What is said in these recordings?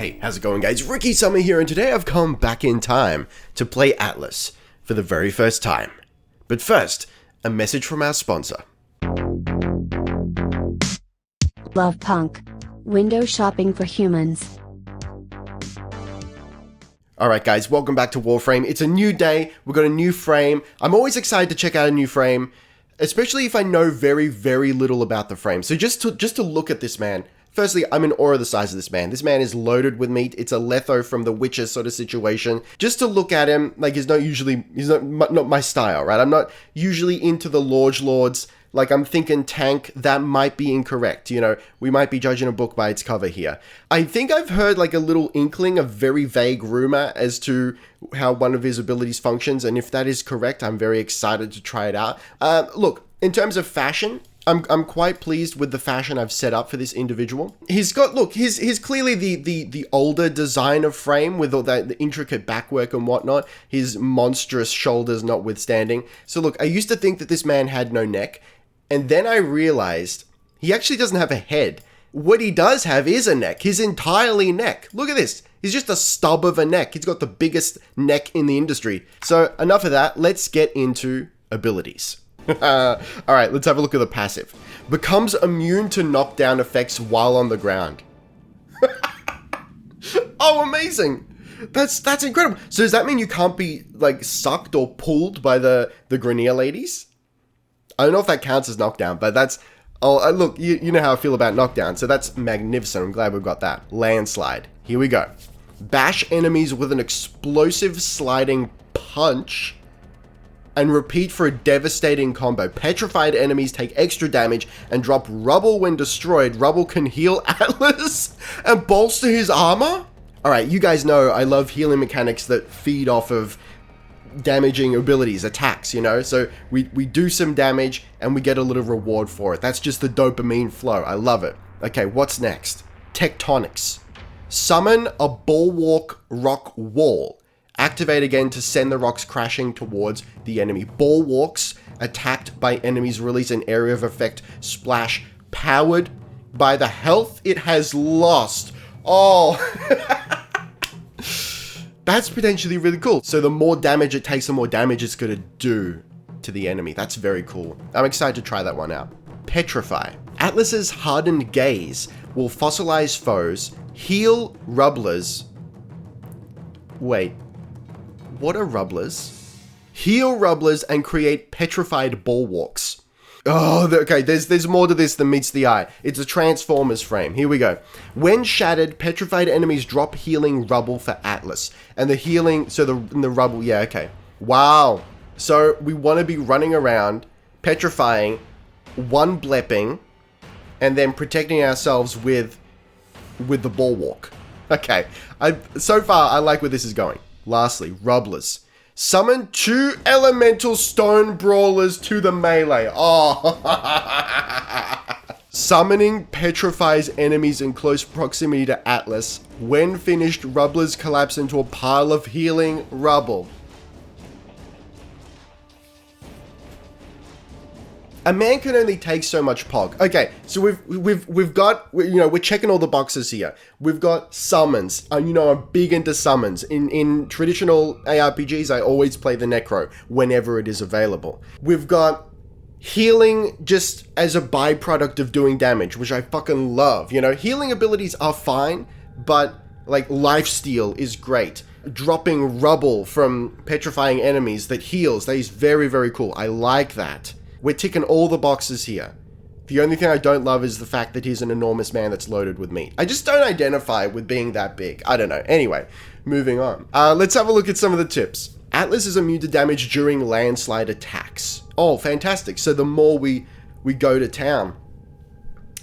Hey, how's it going, guys? Ricky Summer here, and today I've come back in time to play Atlas for the very first time. But first, a message from our sponsor. Love Punk. Window shopping for humans. Alright guys, welcome back to Warframe. It's a new day, we've got a new frame. I'm always excited to check out a new frame, especially if I know very, very little about the frame. So just to look at this man, firstly, I'm in awe of the size of this man. This man is loaded with meat. It's a Letho from The Witcher sort of situation. Just to look at him, like he's not my style, right? I'm not usually into the Lords. Like, I'm thinking tank, that might be incorrect. You know, we might be judging a book by its cover here. I think I've heard like a little inkling, a very vague rumor as to how one of his abilities functions. And if that is correct, I'm very excited to try it out. Look, in terms of fashion, I'm quite pleased with the fashion I've set up for this individual. He's clearly the older design of frame with all the intricate backwork and whatnot, his monstrous shoulders notwithstanding. So look, I used to think that this man had no neck, and then I realized he actually doesn't have a head. What he does have is a neck. His entirely neck. Look at this. He's just a stub of a neck. He's got the biggest neck in the industry. So enough of that. Let's get into abilities. Alright, let's have a look at the passive. Becomes immune to knockdown effects while on the ground. Oh, amazing! That's incredible. So does that mean you can't be, like, sucked or pulled by the Grenier ladies? I don't know if that counts as knockdown, but that's... Oh, look, you know how I feel about knockdown, so that's magnificent. I'm glad we've got that. Landslide. Here we go. Bash enemies with an explosive sliding punch and repeat for a devastating combo. Petrified enemies take extra damage and drop rubble when destroyed. Rubble can heal Atlas and bolster his armor? Alright, you guys know I love healing mechanics that feed off of damaging abilities, attacks, you know? So we do some damage and we get a little reward for it. That's just the dopamine flow. I love it. Okay, what's next? Tectonics. Summon a bulwark rock wall. Activate again to send the rocks crashing towards the enemy. Bulwarks attacked by enemies release an area of effect splash powered by the health it has lost. Oh, that's potentially really cool. So the more damage it takes, the more damage it's going to do to the enemy. That's very cool. I'm excited to try that one out. Petrify. Atlas's hardened gaze will fossilize foes, heal rubblers. Wait. What are rubblers? Heal rubblers and create petrified bulwarks. Oh, okay, there's more to this than meets the eye. It's a Transformers frame. Here we go. When shattered, petrified enemies drop healing rubble for Atlas. And the healing, so the rubble, yeah, okay. Wow. So we want to be running around, petrifying, one blepping, and then protecting ourselves with the bulwark. Okay, so far I like where this is going. Lastly, rubblers. Summon 2 elemental stone brawlers to the melee. Oh. Summoning petrifies enemies in close proximity to Atlas. When finished, rubblers collapse into a pile of healing rubble. A man can only take so much pog. Okay, so we've got, you know, we're checking all the boxes here. We've got summons. You know, I'm big into summons. In traditional ARPGs, I always play the Necro whenever it is available. We've got healing just as a byproduct of doing damage, which I fucking love. You know, healing abilities are fine, but like lifesteal is great. Dropping rubble from petrifying enemies that heals, that is very, very cool. I like that. We're ticking all the boxes here. The only thing I don't love is the fact that he's an enormous man that's loaded with meat. I just don't identify with being that big. I don't know. Anyway, moving on. Let's have a look at some of the tips. Atlas is immune to damage during landslide attacks. Oh, fantastic. So the more we go to town,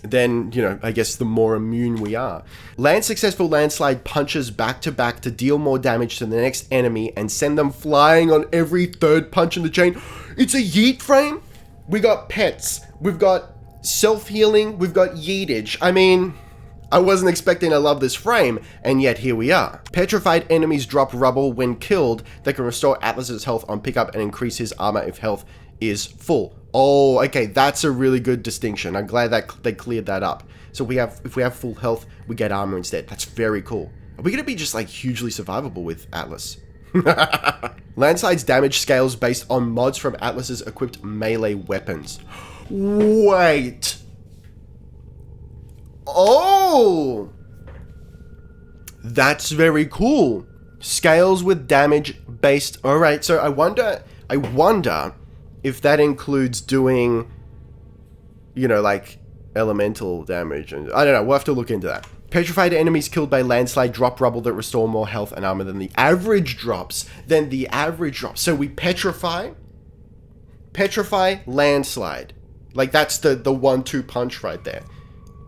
then, you know, I guess the more immune we are. Land successful landslide punches back to back to deal more damage to the next enemy and send them flying on every third punch in the chain. It's a yeet frame? We got pets, we've got self-healing, we've got yeetage. I mean, I wasn't expecting to love this frame, and yet here we are. Petrified enemies drop rubble when killed that can restore Atlas's health on pickup and increase his armor if health is full. Oh, okay, that's a really good distinction. I'm glad that they cleared that up. So if we have full health, we get armor instead. That's very cool. Are we going to be just like hugely survivable with Atlas? Landslide's damage scales based on mods from Atlas's equipped melee weapons. Wait. Oh! That's very cool. Scales with damage based... Alright, so I wonder if that includes doing, you know, like elemental damage. And I don't know, we'll have to look into that. Petrified enemies killed by landslide drop rubble that restore more health and armor than the average drops. So we petrify, landslide. Like that's the 1-2 punch right there.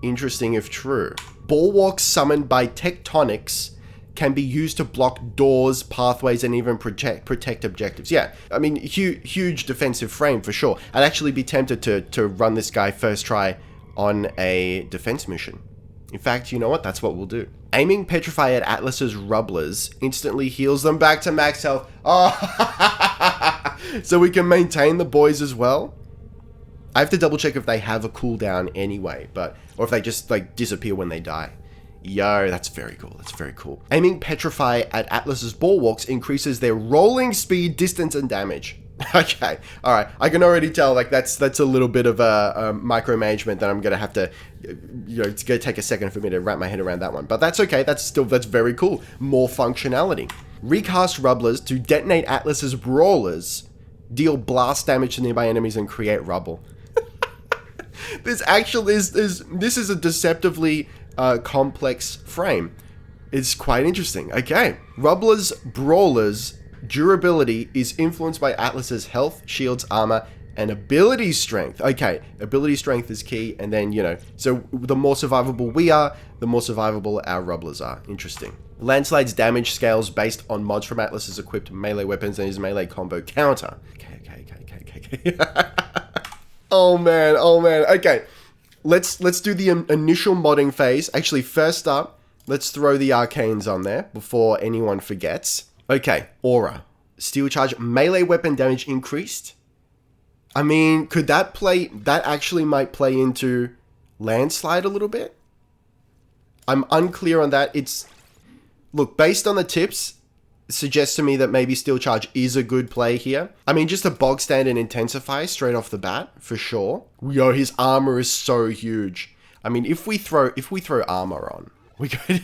Interesting if true. Bulwarks summoned by tectonics can be used to block doors, pathways, and even protect objectives. Yeah, I mean, huge defensive frame for sure. I'd actually be tempted to run this guy first try on a defense mission. In fact, you know what? That's what we'll do. Aiming Petrify at Atlas's Rubblers instantly heals them back to max health. Oh, so we can maintain the boys as well. I have to double check if they have a cooldown anyway, or if they just like disappear when they die. Yo, that's very cool. That's very cool. Aiming Petrify at Atlas's Bulwarks increases their rolling speed, distance, and damage. Okay, all right. I can already tell like that's a little bit of a micromanagement that I'm gonna have to, you know, it's gonna take a second for me to wrap my head around that one. But that's okay. That's very cool. More functionality. Recast Rubblers to detonate Atlas's Brawlers, deal blast damage to nearby enemies, and create rubble. This actually this is a deceptively complex frame. It's quite interesting. Okay, Rubblers Brawlers durability is influenced by Atlas's health, shields, armor, and ability strength. Okay, ability strength is key, and then, you know, so the more survivable we are, the more survivable our Rubblers are. Interesting. Landslide's damage scales based on mods from Atlas's equipped melee weapons and his melee combo counter. Okay. Oh man. Okay, let's do the initial modding phase. Actually, first up, let's throw the arcanes on there before anyone forgets. Okay, Aura. Steel charge, melee weapon damage increased. I mean, could that actually might play into landslide a little bit? I'm unclear on that. Look, based on the tips, it suggests to me that maybe steel charge is a good play here. I mean, just a bog standard intensify straight off the bat, for sure. Yo, his armor is so huge. I mean, if we throw armor on, we could...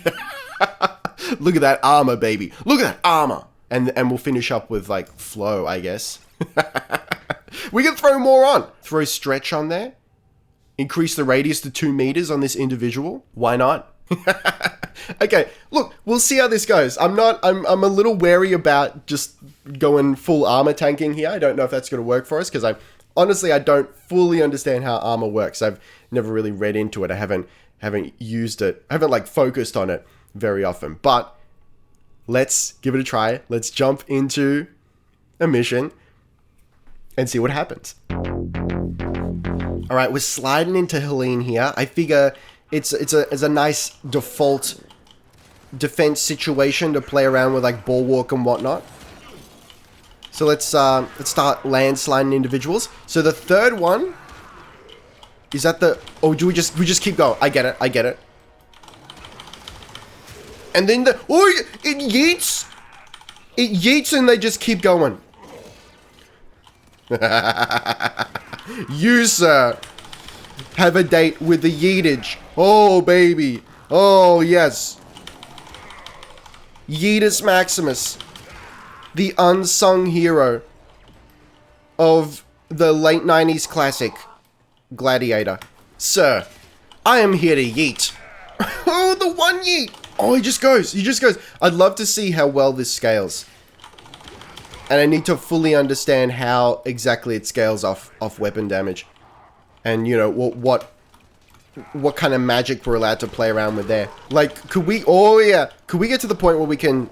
Look at that armor, baby. Look at that armor. And we'll finish up with, like, flow, I guess. We can throw more on. Throw stretch on there. Increase the radius to 2 meters on this individual. Why not? Okay, look, we'll see how this goes. I'm a little wary about just going full armor tanking here. I don't know if that's going to work for us, because honestly, I don't fully understand how armor works. I've never really read into it. I haven't used it. I haven't, like, focused on it very often, but let's give it a try. Let's jump into a mission and see what happens. All right, we're sliding into Helene here. I figure it's a nice default defense situation to play around with, like bulwark and whatnot. So let's start landsliding individuals. So the third one is that do we just keep going? I get it. And then it yeets! It yeets and they just keep going. You, sir, have a date with the yeetage. Oh, baby. Oh, yes. Yeetus Maximus, the unsung hero of the late 90s classic Gladiator. Sir, I am here to yeet. Oh, the one yeet. Oh, he just goes. I'd love to see how well this scales. And I need to fully understand how exactly it scales off weapon damage. And, you know, what kind of magic we're allowed to play around with there. Like, could we get to the point where we can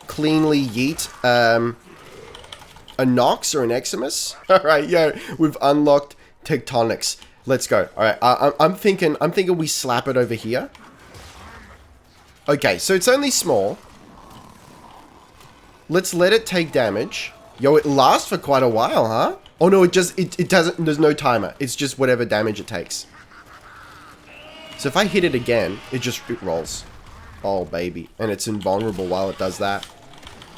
cleanly yeet a Nox or an Eximus? Alright, yo, we've unlocked Tectonics. Let's go. Alright, I'm thinking we slap it over here. Okay, so it's only small. Let's let it take damage. Yo, it lasts for quite a while, huh? Oh no, it doesn't, there's no timer. It's just whatever damage it takes. So if I hit it again, it rolls. Oh, baby. And it's invulnerable while it does that.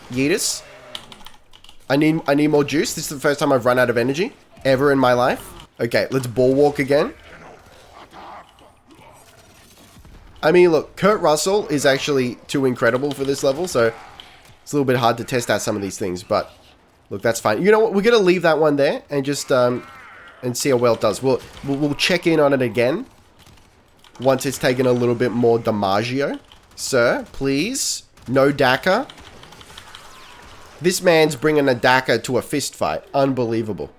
Yeetus. I need more juice. This is the first time I've run out of energy ever in my life. Okay, let's bulwark again. I mean, look, Kurt Russell is actually too incredible for this level, so it's a little bit hard to test out some of these things, but look, that's fine. You know what? We're going to leave that one there and just and see how well it does. We'll check in on it again once it's taken a little bit more Damaggio. Sir, please. No Daka. This man's bringing a Daka to a fist fight. Unbelievable.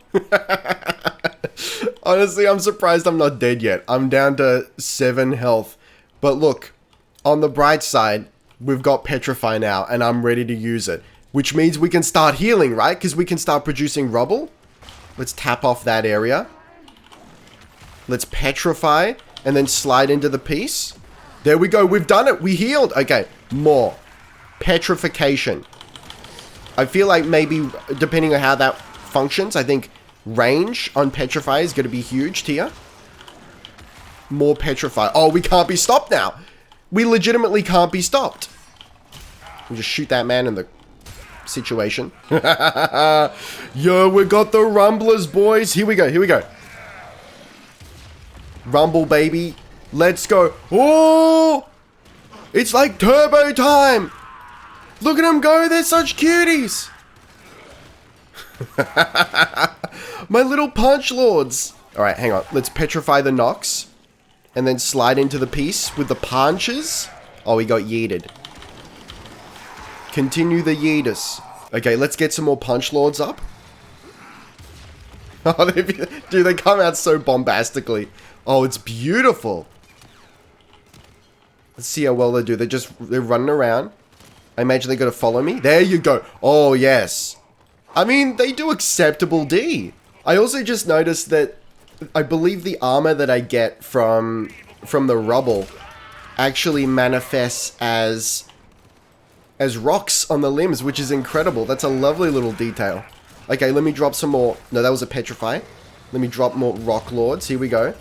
Honestly, I'm surprised I'm not dead yet. I'm down to 7 health. But look, on the bright side, we've got Petrify now, and I'm ready to use it. Which means we can start healing, right? Because we can start producing rubble. Let's tap off that area. Let's Petrify, and then slide into the piece. There we go, we've done it, we healed. Okay, more. Petrification. I feel like maybe, depending on how that functions, I think range on Petrify is going to be huge here. More Petrify. Oh, we can't be stopped now. We legitimately can't be stopped. We just shoot that man in the situation. Yo, we got the Rumblers, boys. Here we go, here we go. Rumble, baby. Let's go. Oh! It's like turbo time. Look at them go. They're such cuties. My little punch lords. All right, hang on. Let's petrify the Nox. And then slide into the piece with the punches. Oh, he got yeeted. Continue the yeetus. Okay, let's get some more punch lords up. Oh, dude, they come out so bombastically. Oh, it's beautiful. Let's see how well they do. They're running around. I imagine they got to follow me. There you go. Oh, yes. I mean, they do acceptable D. I also just noticed that I believe the armor that I get from the rubble actually manifests as rocks on the limbs, which is incredible. That's a lovely little detail. Okay, let me drop some more. No, that was a petrify. Let me drop more rock lords. Here we go.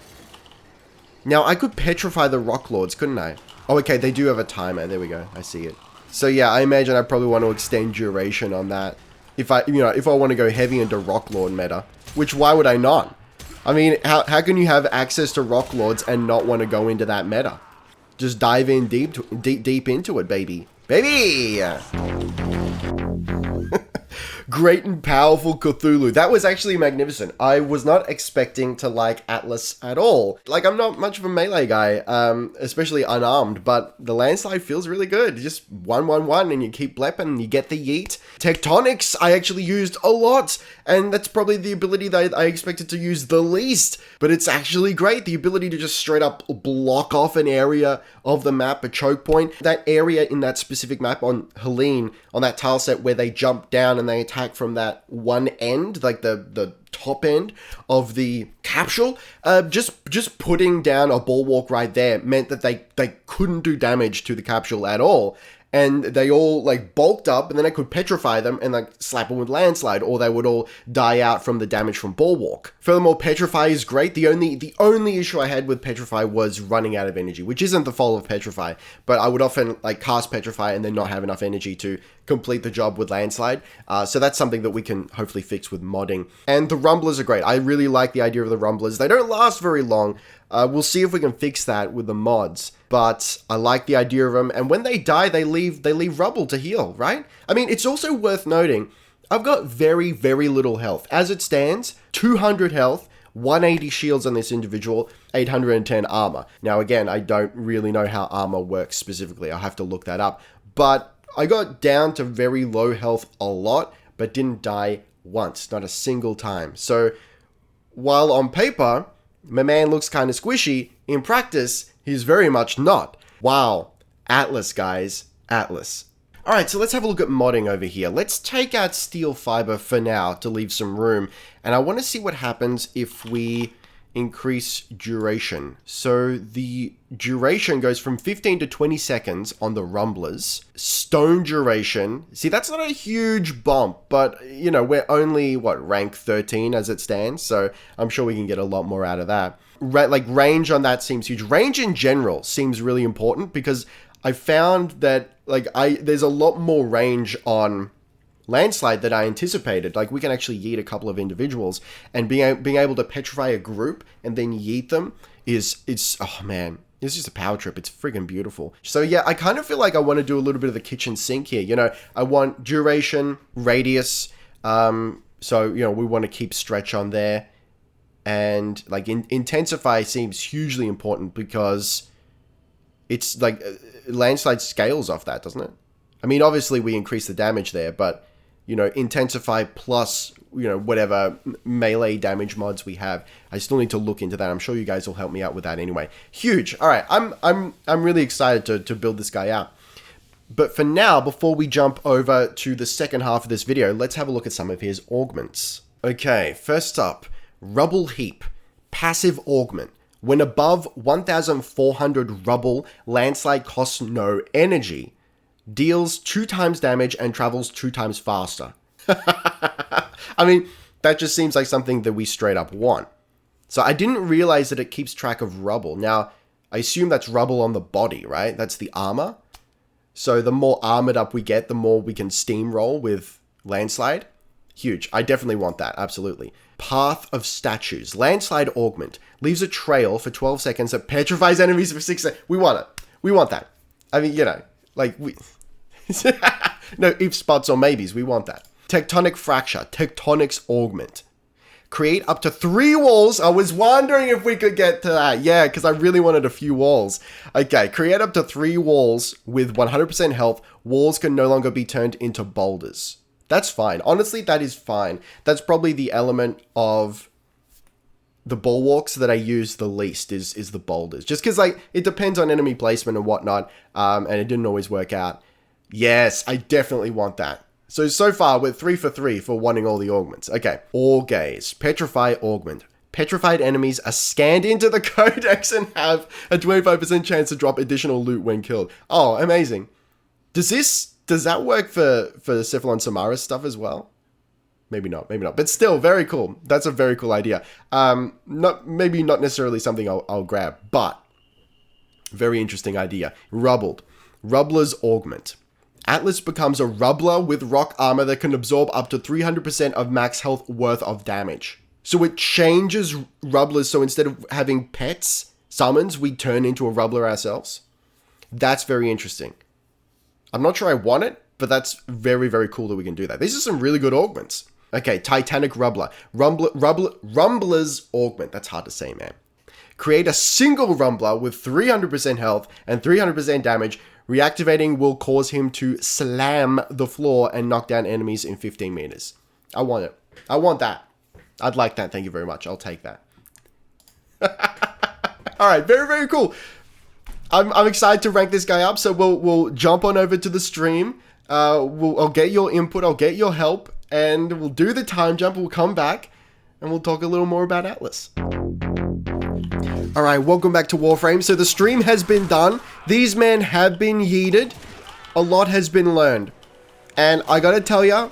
Now, I could petrify the rock lords, couldn't I? Oh, okay, they do have a timer. There we go. I see it. So yeah, I imagine I probably want to extend duration on that. If I want to go heavy into rock lord meta, which why would I not? I mean, how can you have access to rock lords and not want to go into that meta? Just dive in deep into it, baby. Baby! Great and powerful Cthulhu. That was actually magnificent. I was not expecting to like Atlas at all. Like, I'm not much of a melee guy, especially unarmed, but the landslide feels really good. Just 1-1-1 and you keep blepping and you get the yeet. Tectonics I actually used a lot, and that's probably the ability that I expected to use the least, but it's actually great. The ability to just straight up block off an area of the map, a choke point. That area in that specific map on Helene, on that tile set where they jump down and they attack from that one end, like the top end of the capsule, just putting down a bulwark right there meant that they couldn't do damage to the capsule at all. And they all like bulked up, and then I could petrify them and like slap them with landslide, or they would all die out from the damage from bulwark. Furthermore, petrify is great. The only issue I had with petrify was running out of energy, which isn't the fault of petrify, but I would often like cast petrify and then not have enough energy to complete the job with landslide. So that's something that we can hopefully fix with modding. And the rumblers are great. I really like the idea of the rumblers. They don't last very long. We'll see if we can fix that with the mods, but I like the idea of them. And when they die, they leave rubble to heal, right? I mean, it's also worth noting, I've got very, very little health. As it stands, 200 health, 180 shields on this individual, 810 armor. Now, again, I don't really know how armor works specifically. I'll have to look that up. But I got down to very low health a lot, but didn't die once, not a single time. So while on paper, my man looks kind of squishy, in practice, he's very much not. Wow. Atlas, guys. Atlas. Alright, so let's have a look at modding over here. Let's take out steel fiber for now to leave some room. And I want to see what happens if we increase duration. So the duration goes from 15 to 20 seconds on the rumblers. Stone duration, see, that's not a huge bump, but you know, we're only rank 13 as it stands, so I'm sure we can get a lot more out of that. Like range on that seems huge. Range in general seems really important because I found that like there's a lot more range on landslide than I anticipated. Like we can actually yeet a couple of individuals, and being able to petrify a group and then yeet them it's oh man, it's just a power trip. It's friggin' beautiful. So yeah, I kind of feel like I want to do a little bit of the kitchen sink here. You know, I want duration, radius. So you know, we want to keep stretch on there, and like intensify seems hugely important because it's like landslide scales off that, doesn't it? I mean, obviously we increase the damage there, but you know, intensify plus, you know, whatever melee damage mods we have. I still need to look into that. I'm sure you guys will help me out with that anyway. Huge. All right, I'm really excited to build this guy out. But for now, before we jump over to the second half of this video, let's have a look at some of his augments. Okay, first up, Rubble Heap, passive augment. When above 1,400 rubble, landslide costs no energy. Deals 2 times damage and travels 2 times faster. I mean, that just seems like something that we straight up want. So I didn't realize that it keeps track of rubble. Now, I assume that's rubble on the body, right? That's the armor. So the more armored up we get, the more we can steamroll with landslide. Huge. I definitely want that. Absolutely. Path of Statues. Landslide augment. Leaves a trail for 12 seconds that petrifies enemies for 6 seconds. We want it. We want that. I mean, you know, like we... no if, spots, or maybes. We want that. Tectonic Fracture. Tectonics augment. Create up to 3 walls. I was wondering if we could get to that. Yeah, because I really wanted a few walls. Okay, create up to 3 walls with 100% health. Walls can no longer be turned into boulders. That's fine. Honestly, that is fine. That's probably the element of the bulwarks that I use the least is the boulders. Just because like it depends on enemy placement and whatnot, and it didn't always work out. Yes, I definitely want that. So far, we're 3 for 3 for wanting all the augments. Okay. Gaze. Petrify augment. Petrified enemies are scanned into the codex and have a 25% chance to drop additional loot when killed. Oh, amazing. Does that work for Cephalon Samara stuff as well? Maybe not. But still, very cool. That's a very cool idea. Maybe not necessarily something I'll grab, but very interesting idea. Rubbled. Rubbler's augment. Atlas becomes a rubbler with rock armor that can absorb up to 300% of max health worth of damage. So it changes rubblers, so instead of having pets, summons, we turn into a rubbler ourselves. That's very interesting. I'm not sure I want it, but that's very, very cool that we can do that. These are some really good augments. Okay, Titanic Rubbler. Rumbler's augment. That's hard to say, man. Create a single rumbler with 300% health and 300% damage. Reactivating will cause him to slam the floor and knock down enemies in 15 meters. I want it. I want that. I'd like that. Thank you very much. I'll take that. All right. Very, very cool. I'm excited to rank this guy up. So we'll jump on over to the stream. I'll get your input. I'll get your help. And we'll do the time jump. We'll come back. And we'll talk a little more about Atlas. Alright, welcome back to Warframe. So the stream has been done. These men have been yeeted. A lot has been learned. And I gotta tell ya,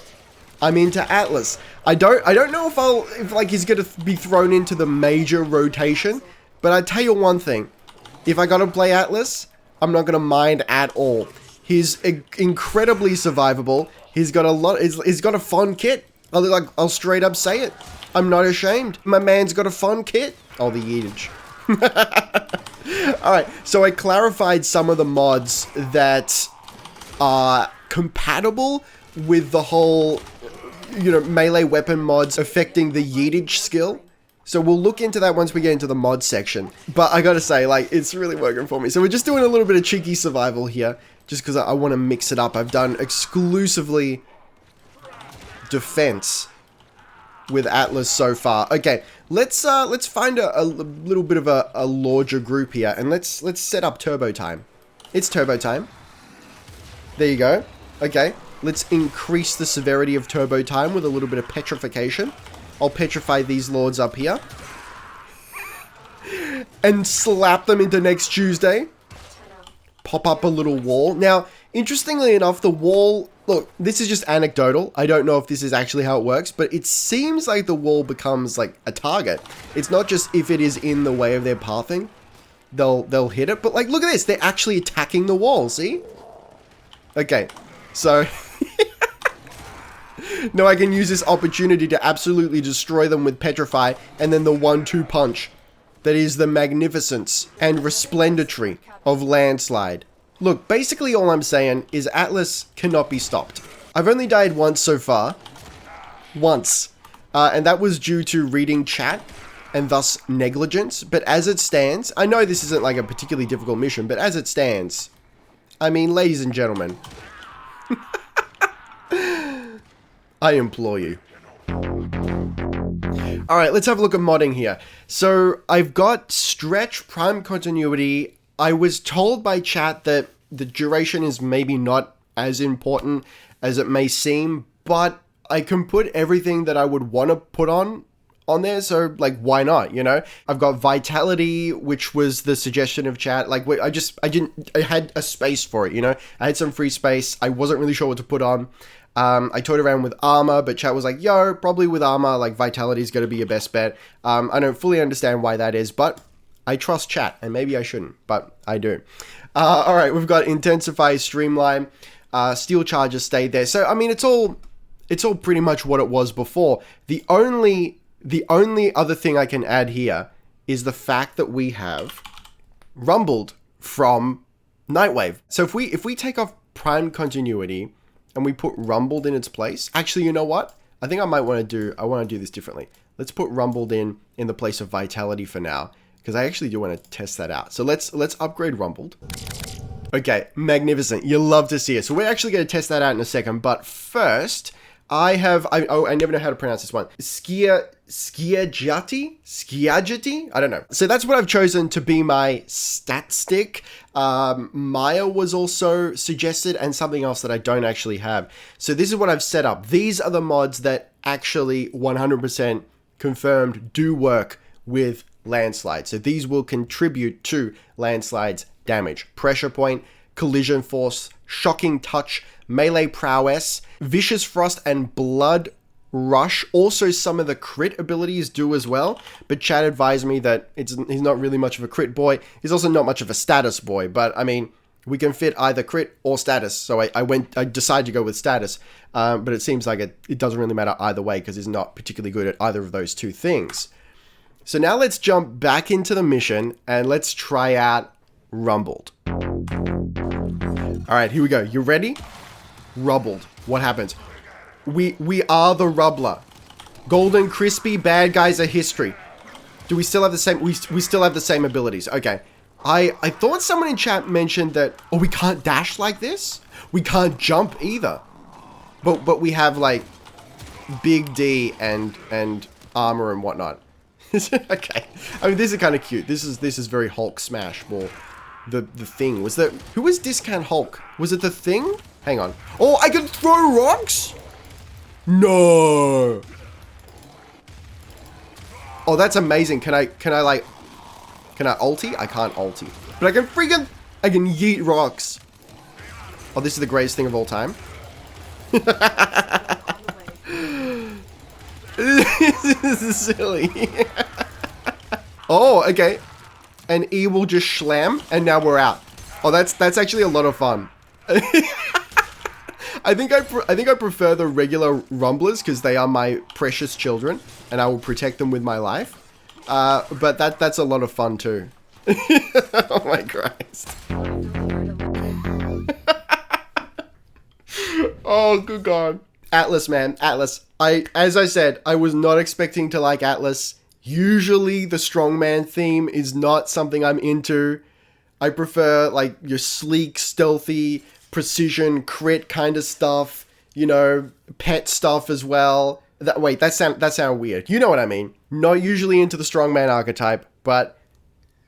I'm into Atlas. I don't know if he's gonna be thrown into the major rotation, but I tell you one thing. If I gotta play Atlas, I'm not gonna mind at all. He's incredibly survivable. He's got a fun kit. I'll straight up say it. I'm not ashamed. My man's got a fun kit. Oh, the yeetage. Alright, so I clarified some of the mods that are compatible with the whole, you know, melee weapon mods affecting the yeetage skill. So we'll look into that once we get into the mod section. But I gotta say, like, it's really working for me. So we're just doing a little bit of cheeky survival here, just because I want to mix it up. I've done exclusively defense with Atlas so far. Okay, let's find a little bit of a larger group here, and let's set up turbo time. It's turbo time. There you go. Okay, let's increase the severity of turbo time with a little bit of petrification. I'll petrify these lords up here and slap them into next Tuesday. Pop up a little wall. Now, interestingly enough, the wall... Look, this is just anecdotal. I don't know if this is actually how it works, but it seems like the wall becomes like a target. It's not just if it is in the way of their pathing. they'll hit it. But like, look at this. They're actually attacking the wall. See? Okay. So now I can use this opportunity to absolutely destroy them with Petrify and then the 1-2 punch that is the magnificence and resplendentry of Landslide. Look, basically all I'm saying is Atlas cannot be stopped. I've only died once so far. Once. And that was due to reading chat and thus negligence. But as it stands, I know this isn't like a particularly difficult mission, but as it stands, I mean, ladies and gentlemen, I implore you. Alright, let's have a look at modding here. So, I've got stretch prime continuity. I was told by chat that the duration is maybe not as important as it may seem, but I can put everything that I would want to put on there, so like why not, you know? I've got vitality, which was the suggestion of chat. Like I had a space for it, you know? I had some free space. I wasn't really sure what to put on. I toyed around with armor, but chat was like, yo, probably with armor, like vitality is going to be your best bet. I don't fully understand why that is, but I trust chat, and maybe I shouldn't, but I do. All right, we've got intensify, streamline, steel charges stayed there. So, I mean, it's all pretty much what it was before. The only other thing I can add here is the fact that we have rumbled from Nightwave. So if we take off prime continuity and we put rumbled in its place, actually, you know what? I think I want to do this differently. Let's put rumbled in the place of vitality for now, because I actually do want to test that out. So let's upgrade rumbled. Okay, magnificent. You'll love to see it. So we're actually going to test that out in a second, but first I never know how to pronounce this one. Skiagiti? I don't know. So that's what I've chosen to be my stat stick. Maya was also suggested, and something else that I don't actually have. So this is what I've set up. These are the mods that actually 100% confirmed do work with Landslide. So these will contribute to Landslide's damage. Pressure point, collision force, shocking touch, melee prowess, vicious frost, and blood rush. Also, some of the crit abilities do as well, but Chad advised me that he's not really much of a crit boy. He's also not much of a status boy, but I mean, we can fit either crit or status, so I decided to go with status, but it seems like it doesn't really matter either way, because he's not particularly good at either of those two things. So now let's jump back into the mission, and let's try out Rumbled. Alright, here we go. You ready? Rubbled. What happens? We are the Rubbler. Golden, crispy, bad guys are history. Do we still have the same... We still have the same abilities. Okay. I thought someone in chat mentioned that... Oh, we can't dash like this? We can't jump either. But we have, like, Big D and armor and whatnot. Okay. I mean, this is kind of cute. This is very Hulk smash more. The thing. Who was Discount Hulk? Was it the thing? Hang on. Oh, I can throw rocks? No. Oh, that's amazing. Can I ulti? I can't ulti. But I can yeet rocks. Oh, this is the greatest thing of all time. This is silly. Oh, okay. And E will just schlam, and now we're out. Oh, that's actually a lot of fun. I think I prefer the regular rumblers because they are my precious children, and I will protect them with my life. But that's a lot of fun too. Oh my Christ. Oh, good God. Atlas, man. Atlas. As I said, I was not expecting to like Atlas. Usually the strongman theme is not something I'm into. I prefer like your sleek, stealthy, precision, crit kind of stuff. You know, pet stuff as well. That sounded weird. You know what I mean. Not usually into the strongman archetype, but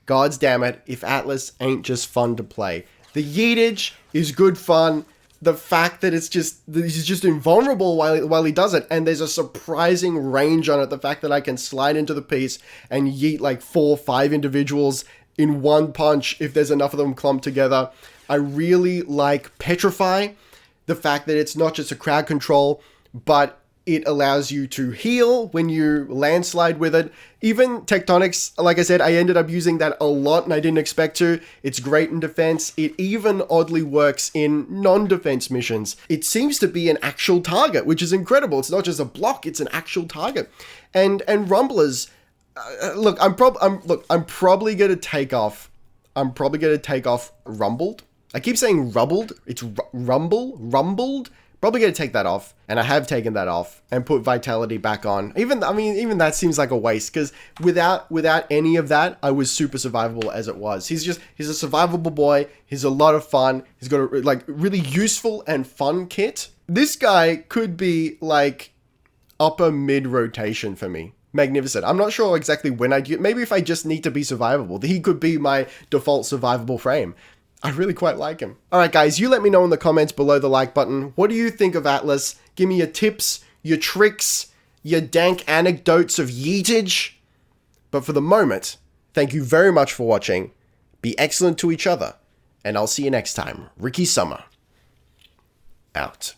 gods damn it, if Atlas ain't just fun to play. The yeetage is good fun. The fact that he's just invulnerable while he does it, and there's a surprising range on it. The fact that I can slide into the piece and yeet like 4 or 5 individuals in one punch if there's enough of them clumped together. I really like Petrify. The fact that it's not just a crowd control, but It allows you to heal when you landslide with it. Even Tectonics, like I said, I ended up using that a lot and I didn't expect to. It's great in defense. It even oddly works in non-defense missions. It seems to be an actual target, which is incredible. It's not just a block, it's an actual target. And Rumblers, look, I'm probably going to take off. I'm probably going to take off Rumbled. I keep saying Rubbled. It's Rumbled. Probably going to take that off, and I have taken that off and put Vitality back on. Even that seems like a waste, because without any of that, I was super survivable as it was. He's a survivable boy. He's a lot of fun. He's got a really useful and fun kit. This guy could be like upper mid rotation for me. Magnificent. I'm not sure exactly when I'd use. Maybe if I just need to be survivable, he could be my default survivable frame. I really quite like him. Alright guys, you let me know in the comments below the like button. What do you think of Atlas? Give me your tips, your tricks, your dank anecdotes of yeetage. But for the moment, thank you very much for watching. Be excellent to each other. And I'll see you next time. Ricky Summer. Out.